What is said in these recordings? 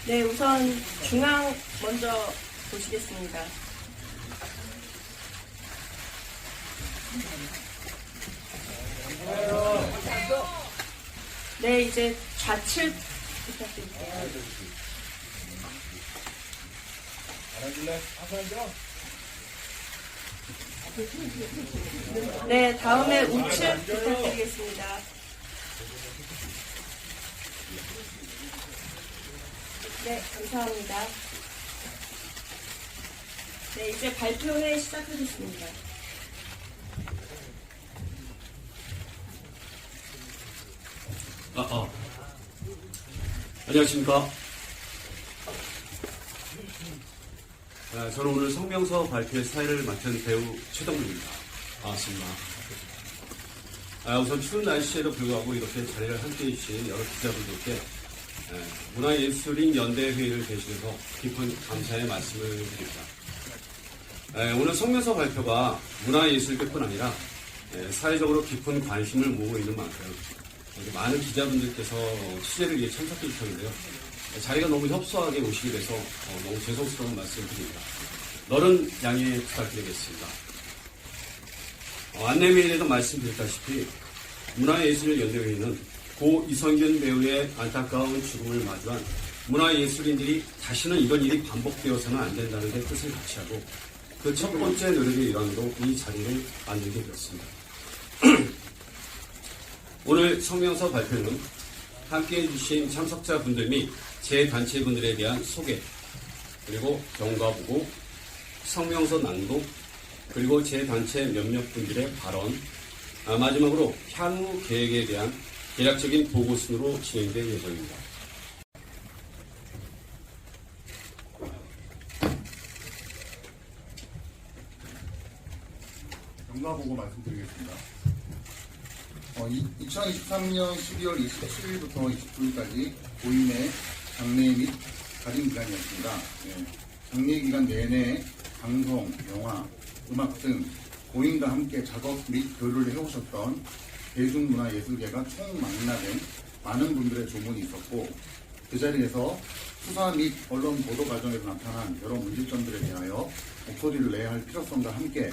네, 우선 중앙 먼저 보시겠습니다. 네, 이제 좌측 부탁드릴게요. 네, 다음에 우측 부탁드리겠습니다. 네, 감사합니다. 네, 이제 발표회 시작하겠습니다. 안녕하십니까. 저는 오늘 성명서 발표의 사회를 맡은 배우 최동훈입니다. 반갑습니다. 우선 추운 날씨에도 불구하고 이렇게 자리를 함께해 주신 여러 기자분들께 문화예술인 연대회의를 대신해서 깊은 감사의 말씀을 드립니다. 오늘 성명서 발표가 문화예술계뿐 아니라 사회적으로 깊은 관심을 모으고 있는 만큼 많은 기자분들께서 취재를 위해 참석해 주셨는데요. 자리가 너무 협소하게 오시게 돼서 너무 죄송스러운 말씀드립니다. 너른 양해 부탁드리겠습니다. 안내메일에도 말씀드렸다시피 문화예술연대회의는 고 이성균 배우의 안타까운 죽음을 마주한 문화예술인들이 다시는 이런 일이 반복되어서는 안 된다는 데 뜻을 같이 하고 그 첫 번째 노력의 일환으로 이 자리를 만들게 되었습니다. 오늘 성명서 발표는 함께해 주신 참석자분들 및 제 단체분들에 대한 소개, 그리고 경과보고, 성명서 낭독, 그리고 제 단체 몇몇 분들의 발언, 마지막으로 향후 계획에 대한 대략적인 보고 순으로 진행될 예정입니다. 경과보고 말씀드리겠습니다. 2023년 12월 27일부터 29일까지 고인의 장례 및 가진 기간이었습니다. 장례 기간 내내 방송, 영화, 음악 등 고인과 함께 작업 및 교류를 해오셨던 대중문화예술계가 총망라된 많은 분들의 조문이 있었고, 그 자리에서 수사 및 언론 보도 과정에서 나타난 여러 문제점들에 대하여 목소리를 내야 할 필요성과 함께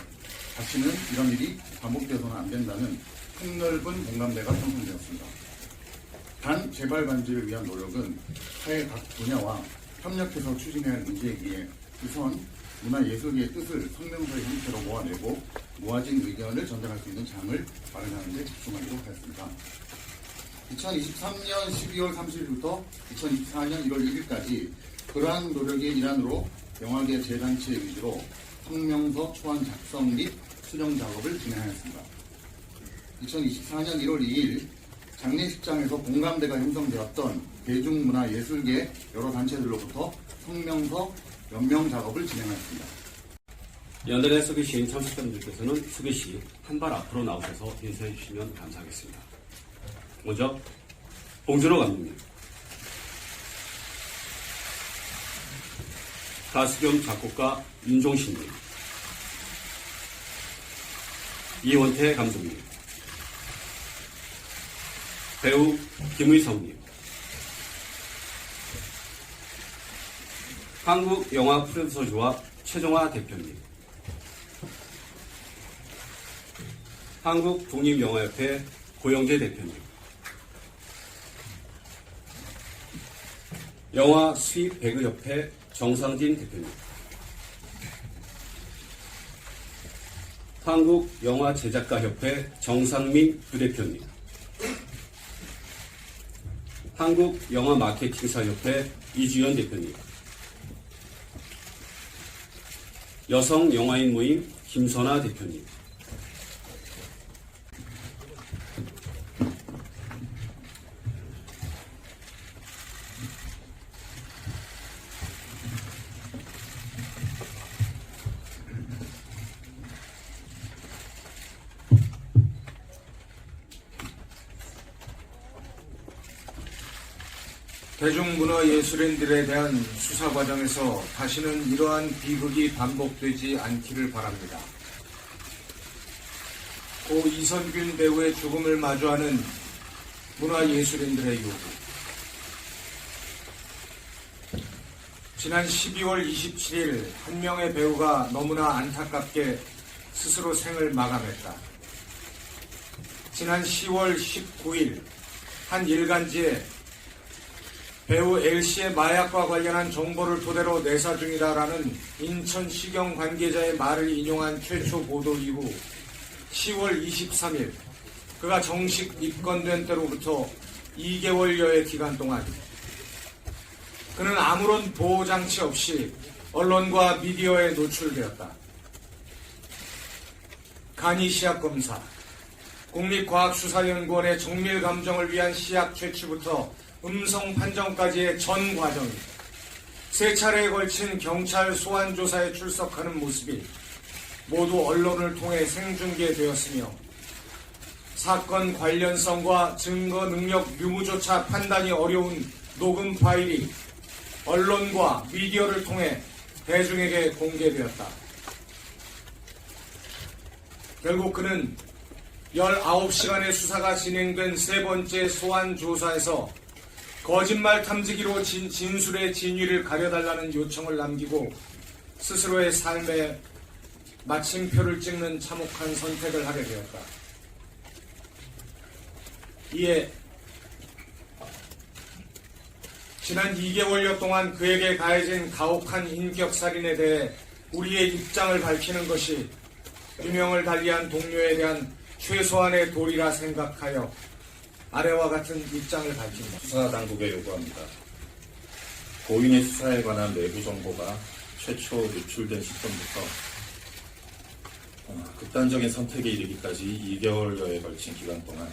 다시는 이런 일이 반복되어서는 안 된다는 폭넓은 공감대가 형성되었습니다. 단 재발 방지를 위한 노력은 사회 각 분야와 협력해서 추진해야 할 문제이기에 우선 문화예술계의 뜻을 성명서의 형태로 모아내고 모아진 의견을 전달할 수 있는 장을 마련하는 데 집중하도록 하겠습니다. 2023년 12월 30일부터 2024년 1월 1일까지 그러한 노력의 일환으로 영화계 재단체 위주로 성명서 초안 작성 및 수정 작업을 진행하였습니다. 2024년 1월 2일 장례식장에서 공감대가 형성되었던 대중문화예술계 여러 단체들로부터 성명서 연명 작업을 진행하였습니다. 연대에 서 계신 참석자분들께서는 수비 시 한 발 앞으로 나오셔서 인사해 주시면 감사하겠습니다. 먼저 봉준호 감독님, 가수 겸 작곡가 윤종신님, 이원태 감독님, 배우 김의성님, 한국영화 프로듀서조합 최종화 대표님, 한국독립영화협회 고영재 대표님, 영화 수입 배급협회 정상진 대표님, 한국영화제작가협회 정상민 부대표님, 한국영화마케팅사협회 이주연 대표님, 여성영화인 모임 김선아 대표님, 대중문화예술인들에 대한 수사 과정에서 다시는 이러한 비극이 반복되지 않기를 바랍니다. 고 이선균 배우의 죽음을 마주하는 문화예술인들의 요구. 지난 12월 27일 한 명의 배우가 너무나 안타깝게 스스로 생을 마감했다. 지난 10월 19일 한 일간지에 배우 L씨의 마약과 관련한 정보를 토대로 내사 중이다라는 인천시경 관계자의 말을 인용한 최초 보도 이후 10월 23일 그가 정식 입건된 때로부터 2개월여의 기간 동안 그는 아무런 보호장치 없이 언론과 미디어에 노출되었다. 간이 시약검사, 국립과학수사연구원의 정밀감정을 위한 시약 채취부터 음성 판정까지의 전 과정이 3차례에 걸친 경찰 소환조사에 출석하는 모습이 모두 언론을 통해 생중계되었으며 사건 관련성과 증거 능력 유무조차 판단이 어려운 녹음 파일이 언론과 미디어를 통해 대중에게 공개되었다. 결국 그는 19시간의 수사가 진행된 3번째 소환조사에서 거짓말 탐지기로 진술의 진위를 가려달라는 요청을 남기고 스스로의 삶에 마침표를 찍는 참혹한 선택을 하게 되었다. 이에 지난 2개월여 동안 그에게 가해진 가혹한 인격살인에 대해 우리의 입장을 밝히는 것이 유명을 달리한 동료에 대한 최소한의 도리라 생각하여 아래와 같은 입장을 밝힌다. 수사당국에 요구합니다. 고인의 수사에 관한 내부 정보가 최초 유출된 시점부터 극단적인 선택에 이르기까지 2개월여에 걸친 기간 동안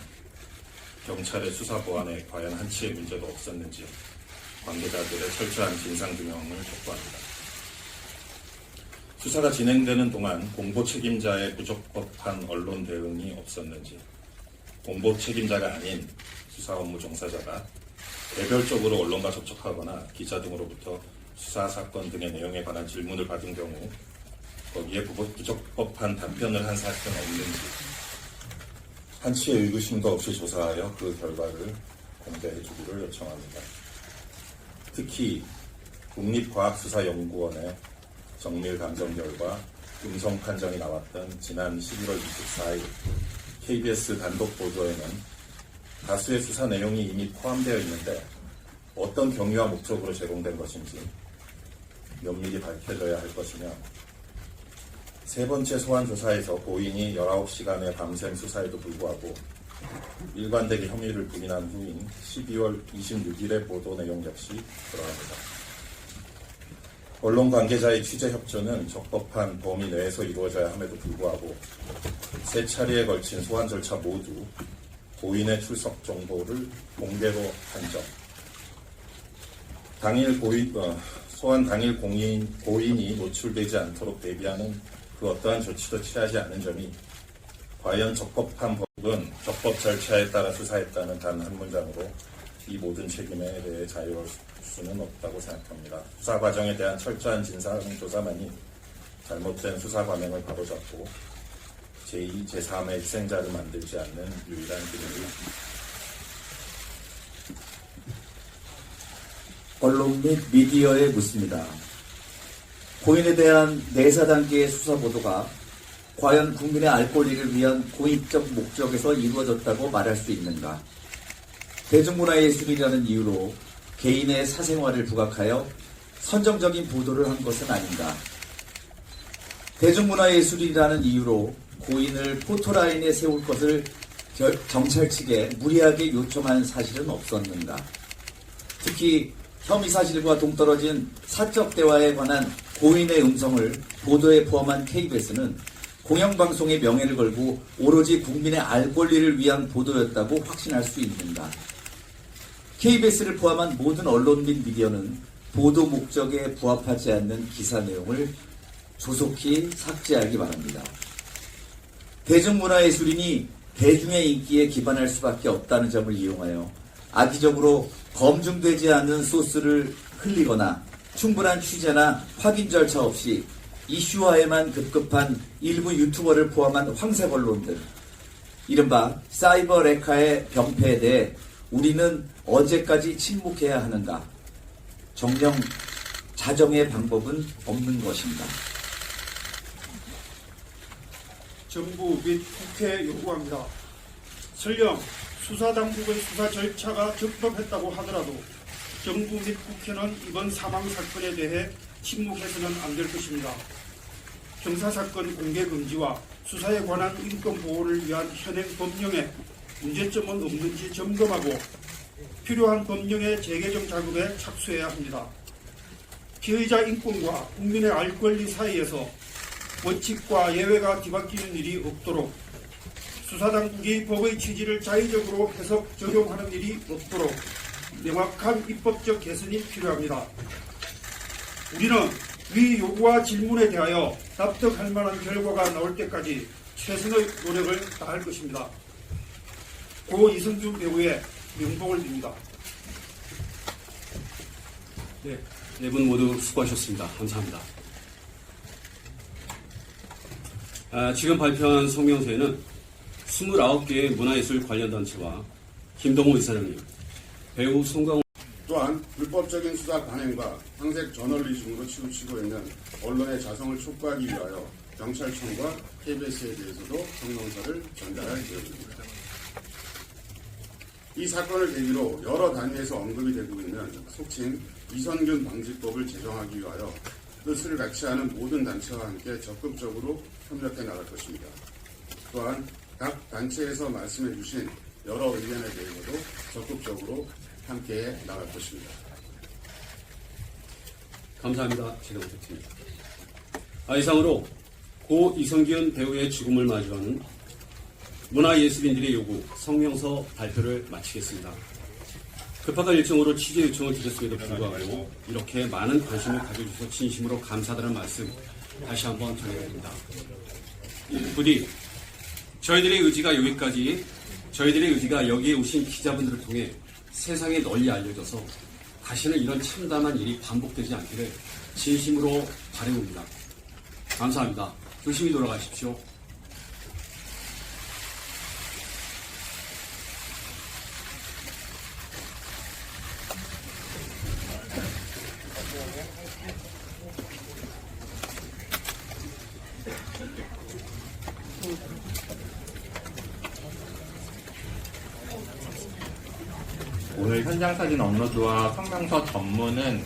경찰의 수사 보안에 과연 한치의 문제도 없었는지 관계자들의 철저한 진상규명을 촉구합니다. 수사가 진행되는 동안 공보 책임자의 부적법한 언론 대응이 없었는지, 공보 책임자가 아닌 수사 업무 종사자가 개별적으로 언론과 접촉하거나 기자 등으로부터 수사 사건 등의 내용에 관한 질문을 받은 경우 거기에 부적법한 답변을 한 사실은 없는지 한치의 의구심도 없이 조사하여 그 결과를 공개해 주기를 요청합니다. 특히 국립과학수사연구원의 정밀감정 결과 음성 판정이 나왔던 지난 11월 24일 KBS 단독 보도에는 다수의 수사 내용이 이미 포함되어 있는데 어떤 경위와 목적으로 제공된 것인지 면밀히 밝혀져야 할 것이며 3번째 소환조사에서 고인이 19시간의 밤샘 수사에도 불구하고 일관되게 혐의를 부인한 후인 12월 26일의 보도 내용 역시 그러합니다. 언론 관계자의 취재 협조는 적법한 범위 내에서 이루어져야 함에도 불구하고 3차례에 걸친 소환 절차 모두 고인의 출석 정보를 공개로 한정, 소환 당일 고인이 노출되지 않도록 대비하는 그 어떠한 조치도 취하지 않은 점이 과연 적법한 법은 적법 절차에 따라 수사했다는 단 한 문장으로 이 모든 책임에 대해 자유로울 수는 없다고 생각합니다. 수사 과정에 대한 철저한 진상조사만이 잘못된 수사 관행을 바로잡고 제2, 제3의 희생자를 만들지 않는 유일한 길입니다. 언론 및 미디어에 묻습니다. 고인에 대한 내사 단계의 수사 보도가 과연 국민의 알 권리를 위한 고의적 목적에서 이루어졌다고 말할 수 있는가? 대중문화예술이라는 이유로 개인의 사생활을 부각하여 선정적인 보도를 한 것은 아닌가? 대중문화예술이라는 이유로 고인을 포토라인에 세울 것을 경찰 측에 무리하게 요청한 사실은 없었는가? 특히 혐의 사실과 동떨어진 사적 대화에 관한 고인의 음성을 보도에 포함한 KBS는 공영방송의 명예를 걸고 오로지 국민의 알 권리를 위한 보도였다고 확신할 수 있는가? KBS를 포함한 모든 언론 및 미디어는 보도 목적에 부합하지 않는 기사 내용을 조속히 삭제하기 바랍니다. 대중문화예술인이 대중의 인기에 기반할 수밖에 없다는 점을 이용하여 악의적으로 검증되지 않은 소스를 흘리거나 충분한 취재나 확인 절차 없이 이슈화에만 급급한 일부 유튜버를 포함한 황색 언론들, 이른바 사이버 레카의 병폐에 대해 우리는 언제까지 침묵해야 하는가? 정녕 자정의 방법은 없는 것입니다. 정부 및 국회에 요구합니다. 설령 수사당국의 수사 절차가 적법했다고 하더라도 정부 및 국회는 이번 사망 사건에 대해 침묵해서는 안 될 것입니다. 형사사건 공개 금지와 수사에 관한 인권 보호를 위한 현행 법령에 문제점은 없는지 점검하고 필요한 법령의 재개정 작업에 착수해야 합니다. 피의자 인권과 국민의 알 권리 사이에서 원칙과 예외가 뒤바뀌는 일이 없도록 수사당국이 법의 취지를 자의적으로 해석, 적용하는 일이 없도록 명확한 입법적 개선이 필요합니다. 우리는 위 요구와 질문에 대하여 납득할 만한 결과가 나올 때까지 최선의 노력을 다할 것입니다. 고 이성균 배우의 명복을 빕니다. 네, 네 분 모두 수고하셨습니다. 감사합니다. 지금 발표한 성명서에는 29개의 문화예술 관련 단체와 김동호 이사장님, 배우 송강 또한 불법적인 수사 관행과 황색 저널리즘으로 치우치고 있는 언론의 자성을 촉구하기 위하여 경찰청과 KBS에 대해서도 성명서를 전달할 예정입니다. 이 사건을 계기로 여러 단위에서 언급이 되고 있는 속칭 이선균 방지법을 제정하기 위하여 뜻을 같이 하는 모든 단체와 함께 적극적으로 협력해 나갈 것입니다. 또한 각 단체에서 말씀해 주신 여러 의견에 대해서도 적극적으로 함께 나갈 것입니다. 감사합니다. 제가 부탁드립니다. 이상으로 고 이성균 배우의 죽음을 마주하는 문화예술인들의 요구 성명서 발표를 마치겠습니다. 급박한 일정으로 취재 요청을 드렸음에도 불구하고 이렇게 많은 관심을 가져주셔서 진심으로 감사드리는 말씀 다시 한번 전해드립니다. 부디 저희들의 의지가 여기에 오신 기자분들을 통해 세상에 널리 알려져서 다시는 이런 참담한 일이 반복되지 않기를 진심으로 바라옵니다. 감사합니다. 조심히 돌아가십시오. 오늘 현장사진 업로드와 성명서 전문은